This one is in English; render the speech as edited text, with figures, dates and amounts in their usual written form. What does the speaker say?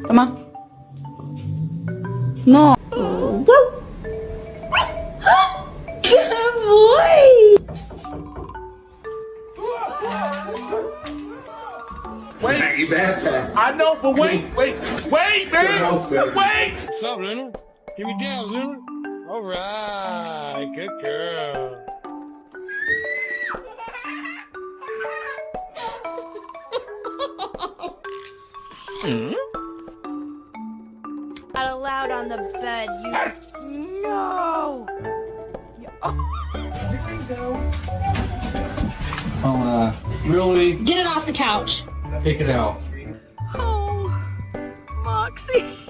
Come on. No. Good boy. Wait, I know, but wait, man! Wait! What's up, Luna? Give me down, Luna. All right, good girl. Not allowed on the bed, you... No! Really? Get it off the couch. Take it out. Oh, Moxie.